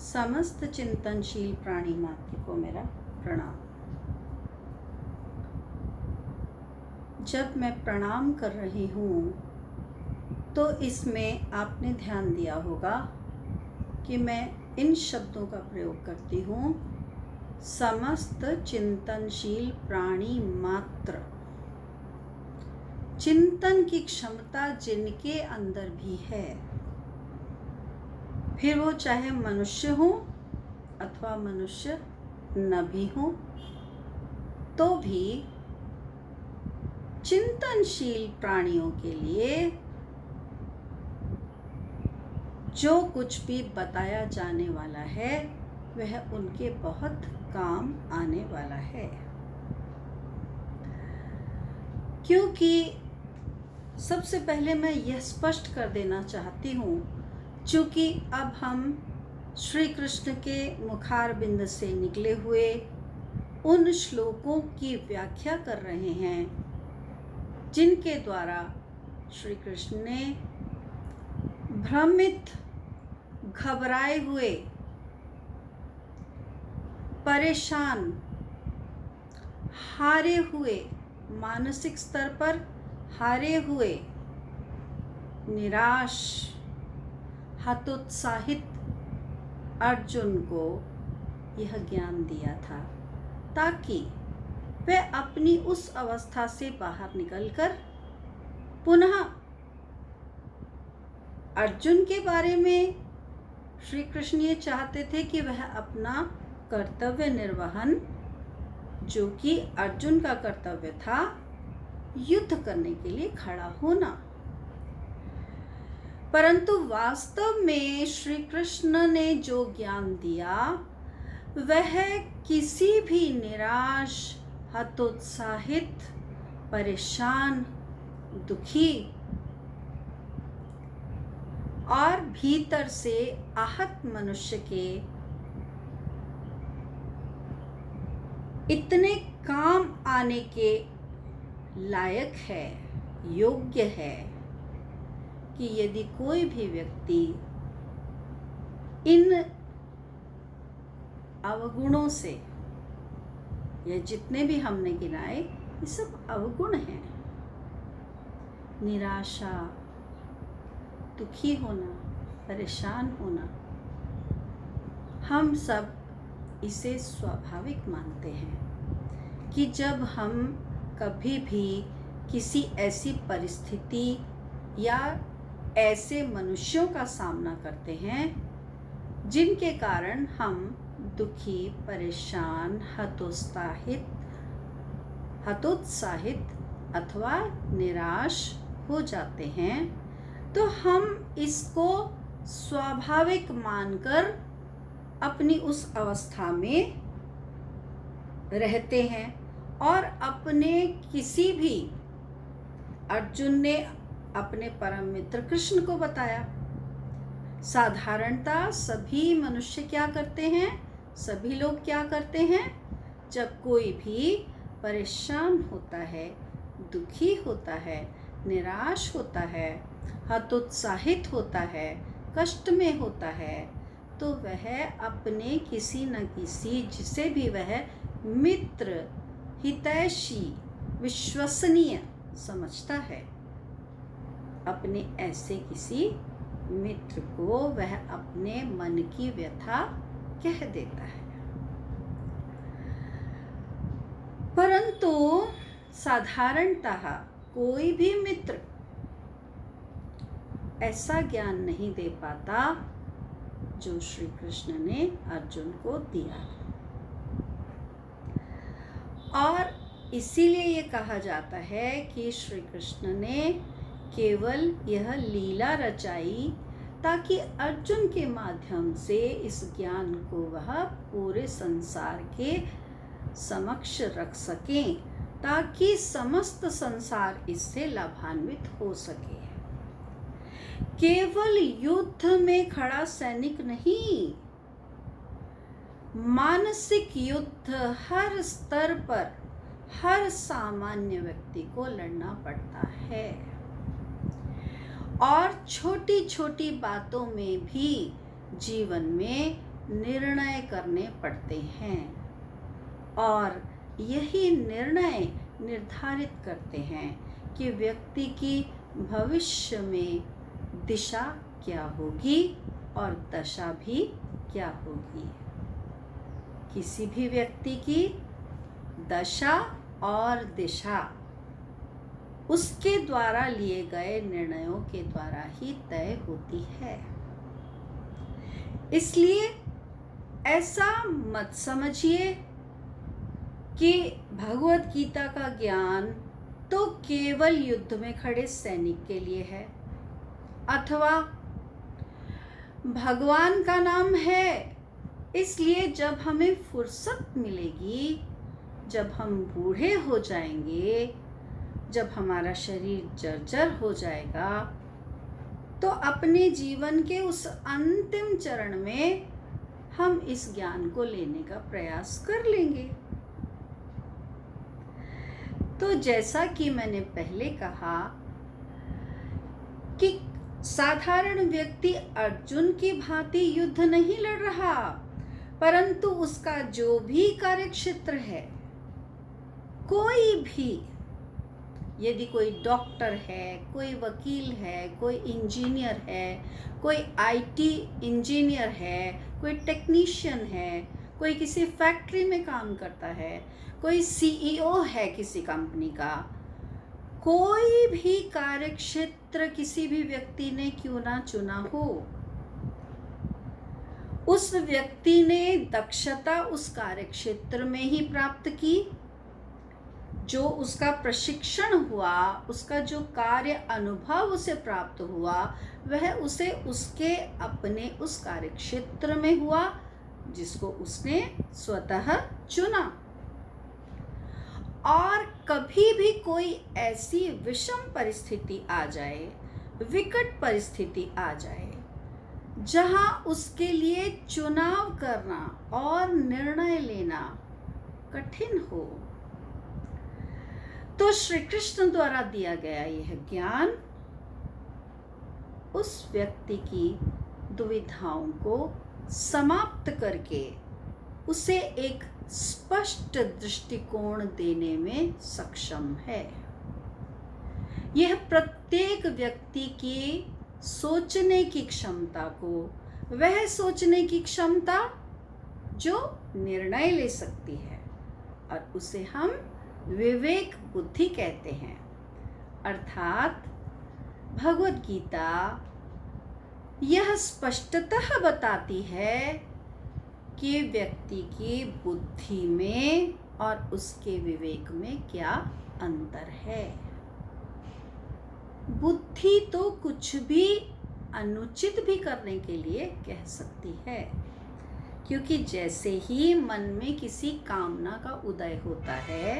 समस्त चिंतनशील प्राणी मात्र को मेरा प्रणाम। जब मैं प्रणाम कर रही हूँ तो इसमें आपने ध्यान दिया होगा कि मैं इन शब्दों का प्रयोग करती हूँ, समस्त चिंतनशील प्राणी मात्र। चिंतन की क्षमता जिनके अंदर भी है, फिर वो चाहे मनुष्य हो अथवा मनुष्य न भी हो, तो भी चिंतनशील प्राणियों के लिए जो कुछ भी बताया जाने वाला है वह उनके बहुत काम आने वाला है। क्योंकि सबसे पहले मैं यह स्पष्ट कर देना चाहती हूँ, चूँकि अब हम श्री कृष्ण के मुखारबिंद से निकले हुए उन श्लोकों की व्याख्या कर रहे हैं जिनके द्वारा श्री कृष्ण ने भ्रमित, घबराए हुए, परेशान, हारे हुए, मानसिक स्तर पर हारे हुए, निराश, हतोत्साहित अर्जुन को यह ज्ञान दिया था, ताकि वह अपनी उस अवस्था से बाहर निकलकर पुनः अर्जुन के बारे में श्री कृष्ण ये चाहते थे कि वह अपना कर्तव्य निर्वहन, जो कि अर्जुन का कर्तव्य था, युद्ध करने के लिए खड़ा होना। परंतु वास्तव में श्री कृष्ण ने जो ज्ञान दिया वह किसी भी निराश, हतोत्साहित, परेशान, दुखी और भीतर से आहत मनुष्य के इतने काम आने के लायक है, योग्य है कि यदि कोई भी व्यक्ति इन अवगुणों से, ये जितने भी हमने गिनाए ये सब अवगुण हैं, निराशा, दुखी होना, परेशान होना, हम सब इसे स्वाभाविक मानते हैं कि जब हम कभी भी किसी ऐसी परिस्थिति या ऐसे मनुष्यों का सामना करते हैं जिनके कारण हम दुखी, परेशान, हतोत्साहित अथवा निराश हो जाते हैं, तो हम इसको स्वाभाविक मानकर अपनी उस अवस्था में रहते हैं और अपने किसी भी, अर्जुन ने अपने परम मित्र कृष्ण को बताया, साधारणतः सभी मनुष्य क्या करते हैं, सभी लोग क्या करते हैं, जब कोई भी परेशान होता है, दुखी होता है, निराश होता है, हतोत्साहित होता है, कष्ट में होता है, तो वह अपने किसी न किसी, जिसे भी वह मित्र, हितैषी, विश्वसनीय समझता है, अपने ऐसे किसी मित्र को वह अपने मन की व्यथा कह देता है। परंतु साधारणतः कोई भी मित्र ऐसा ज्ञान नहीं दे पाता जो श्री कृष्ण ने अर्जुन को दिया। और इसीलिए ये कहा जाता है कि श्री कृष्ण ने केवल यह लीला रचाई ताकि अर्जुन के माध्यम से इस ज्ञान को वह पूरे संसार के समक्ष रख सकें, ताकि समस्त संसार इससे लाभान्वित हो सके। केवल युद्ध में खड़ा सैनिक नहीं, मानसिक युद्ध हर स्तर पर हर सामान्य व्यक्ति को लड़ना पड़ता है। और छोटी छोटी बातों में भी जीवन में निर्णय करने पड़ते हैं और यही निर्णय निर्धारित करते हैं कि व्यक्ति की भविष्य में दिशा क्या होगी और दशा भी क्या होगी। किसी भी व्यक्ति की दशा और दिशा उसके द्वारा लिए गए निर्णयों के द्वारा ही तय होती है। इसलिए ऐसा मत समझिए कि भगवत गीता का ज्ञान तो केवल युद्ध में खड़े सैनिक के लिए है, अथवा भगवान का नाम है इसलिए जब हमें फुर्सत मिलेगी, जब हम बूढ़े हो जाएंगे, जब हमारा शरीर जर्जर हो जाएगा, तो अपने जीवन के उस अंतिम चरण में हम इस ज्ञान को लेने का प्रयास कर लेंगे। तो जैसा कि मैंने पहले कहा कि साधारण व्यक्ति अर्जुन की भांति युद्ध नहीं लड़ रहा, परंतु उसका जो भी कार्यक्षेत्र है, कोई भी, यदि कोई डॉक्टर है, कोई वकील है, कोई इंजीनियर है, कोई आईटी इंजीनियर है, कोई टेक्नीशियन है, कोई किसी फैक्ट्री में काम करता है, कोई सीईओ है किसी कंपनी का, कोई भी कार्यक्षेत्र किसी भी व्यक्ति ने क्यों ना चुना हो, उस व्यक्ति ने दक्षता उस कार्यक्षेत्र में ही प्राप्त की। जो उसका प्रशिक्षण हुआ, उसका जो कार्य अनुभव उसे प्राप्त हुआ, वह उसे उसके अपने उस कार्यक्षेत्र में हुआ जिसको उसने स्वतः चुना। और कभी भी कोई ऐसी विषम परिस्थिति आ जाए, विकट परिस्थिति आ जाए, जहां उसके लिए चुनाव करना और निर्णय लेना कठिन हो, तो श्री कृष्ण द्वारा दिया गया यह ज्ञान उस व्यक्ति की दुविधाओं को समाप्त करके उसे एक स्पष्ट दृष्टिकोण देने में सक्षम है। यह प्रत्येक व्यक्ति की सोचने की क्षमता को, वह सोचने की क्षमता जो निर्णय ले सकती है, और उसे हम विवेक बुद्धि कहते हैं। अर्थात भगवत गीता यह स्पष्टतः बताती है कि व्यक्ति की बुद्धि में और उसके विवेक में क्या अंतर है। बुद्धि तो कुछ भी अनुचित भी करने के लिए कह सकती है, क्योंकि जैसे ही मन में किसी कामना का उदय होता है,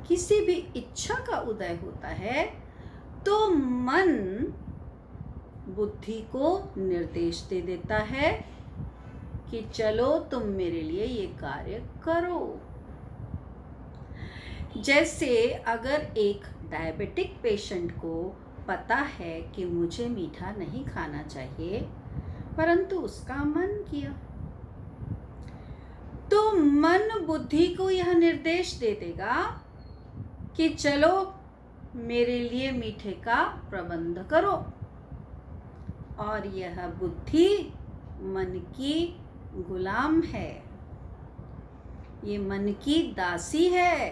किसी भी इच्छा का उदय होता है, तो मन बुद्धि को निर्देश दे देता है कि चलो तुम मेरे लिए ये कार्य करो। जैसे अगर एक डायबिटिक पेशेंट को पता है कि मुझे मीठा नहीं खाना चाहिए, परंतु उसका मन किया, तो मन बुद्धि को यह निर्देश दे देगा कि चलो मेरे लिए मीठे का प्रबंध करो। और यह बुद्धि मन की गुलाम है, ये मन की दासी है,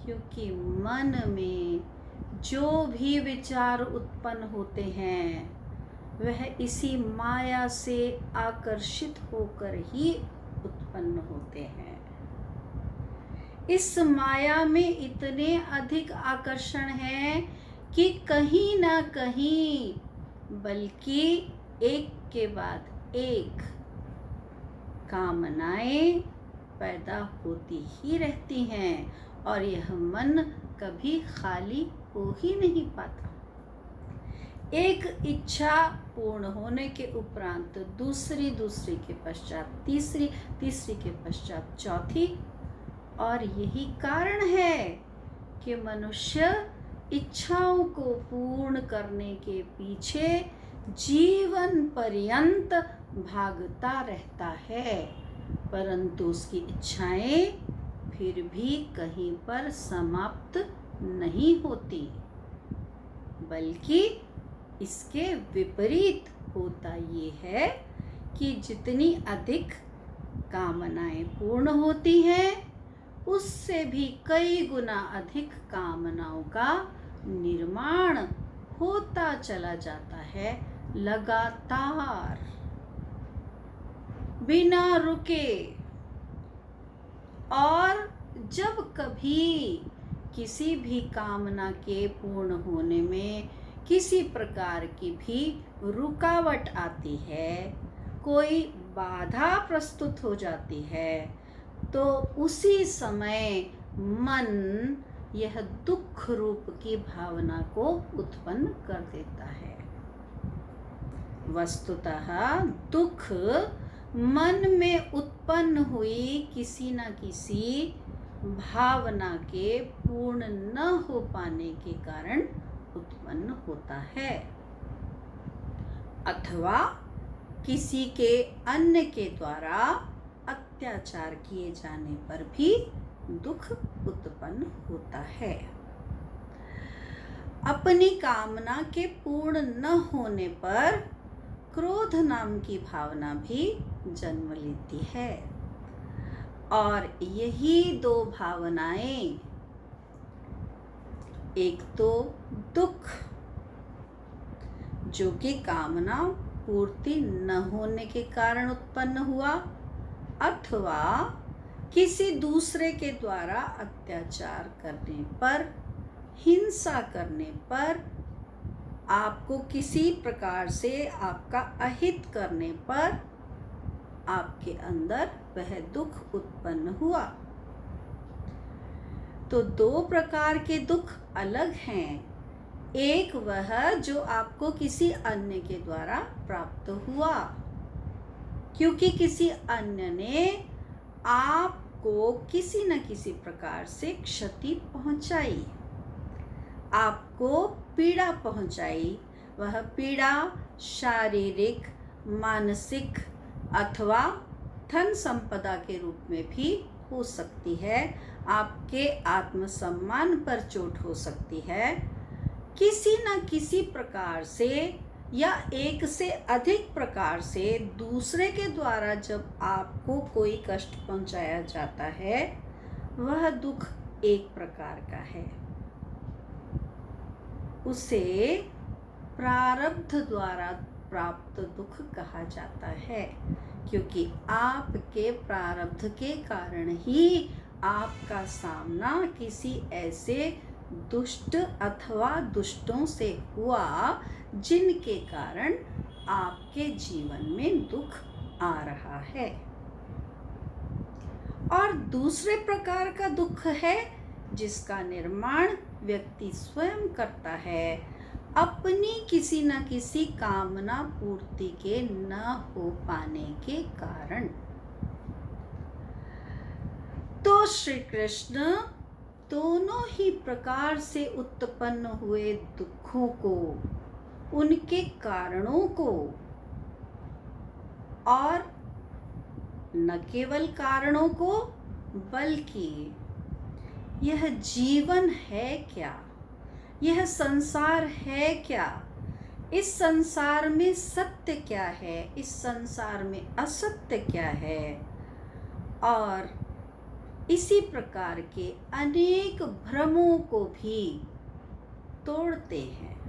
क्योंकि मन में जो भी विचार उत्पन्न होते हैं वह इसी माया से आकर्षित होकर ही उत्पन्न होते हैं। इस माया में इतने अधिक आकर्षण है कि कहीं ना कहीं, बल्कि एक के बाद एक कामनाएं पैदा होती ही रहती हैं, और यह मन कभी खाली हो ही नहीं पाता। एक इच्छा पूर्ण होने के उपरांत दूसरी, दूसरी के पश्चात तीसरी, तीसरी के पश्चात चौथी, और यही कारण है कि मनुष्य इच्छाओं को पूर्ण करने के पीछे जीवन पर्यंत भागता रहता है, परंतु उसकी इच्छाएं फिर भी कहीं पर समाप्त नहीं होती, बल्कि इसके विपरीत होता ये है कि जितनी अधिक कामनाएं पूर्ण होती हैं, उससे भी कई गुना अधिक कामनाओं का निर्माण होता चला जाता है, लगातार, बिना रुके। और जब कभी किसी भी कामना के पूर्ण होने में किसी प्रकार की भी रुकावट आती है, कोई बाधा प्रस्तुत हो जाती है, तो उसी समय मन यह दुख रूप की भावना को उत्पन्न कर देता है। वस्तुतः दुख मन में उत्पन्न हुई किसी न किसी भावना के पूर्ण न हो पाने के कारण उत्पन्न होता है, अथवा किसी के अन्य के द्वारा अत्याचार किए जाने पर भी दुख उत्पन्न होता है। अपनी कामना के पूर्ण न होने पर क्रोध नाम की भावना भी जन्म लेती है, और यही दो भावनाएं, एक तो दुख जो कि कामना पूर्ति न होने के कारण उत्पन्न हुआ, अथवा किसी दूसरे के द्वारा अत्याचार करने पर, हिंसा करने पर, आपको किसी प्रकार से आपका अहित करने पर आपके अंदर वह दुख उत्पन्न हुआ। तो दो प्रकार के दुख अलग हैं। एक वह जो आपको किसी अन्य के द्वारा प्राप्त हुआ, क्योंकि किसी अन्य ने आपको किसी न किसी प्रकार से क्षति पहुंचाई, आपको पीड़ा पहुंचाई। वह पीड़ा शारीरिक, मानसिक अथवा धन संपदा के रूप में भी हो सकती है। आपके आत्मसम्मान पर चोट हो सकती है। किसी न किसी प्रकार से या एक से अधिक प्रकार से दूसरे के द्वारा जब आपको कोई कष्ट पहुंचाया जाता है, वह दुख एक प्रकार का है। उसे प्रारब्ध द्वारा प्राप्त दुख कहा जाता है, क्योंकि आपके प्रारब्ध के कारण ही आपका सामना किसी ऐसे दुष्ट अथवा दुष्टों से हुआ जिनके कारण आपके जीवन में दुख आ रहा है। और दूसरे प्रकार का दुख है जिसका निर्माण व्यक्ति स्वयं करता है, अपनी किसी न किसी कामना पूर्ति के न हो पाने के कारण। तो श्री कृष्ण दोनों ही प्रकार से उत्पन्न हुए दुखों को, उनके कारणों को, और न केवल कारणों को, बल्कि यह जीवन है क्या, यह संसार है क्या, इस संसार में सत्य क्या है, इस संसार में असत्य क्या है, और इसी प्रकार के अनेक भ्रमों को भी तोड़ते हैं।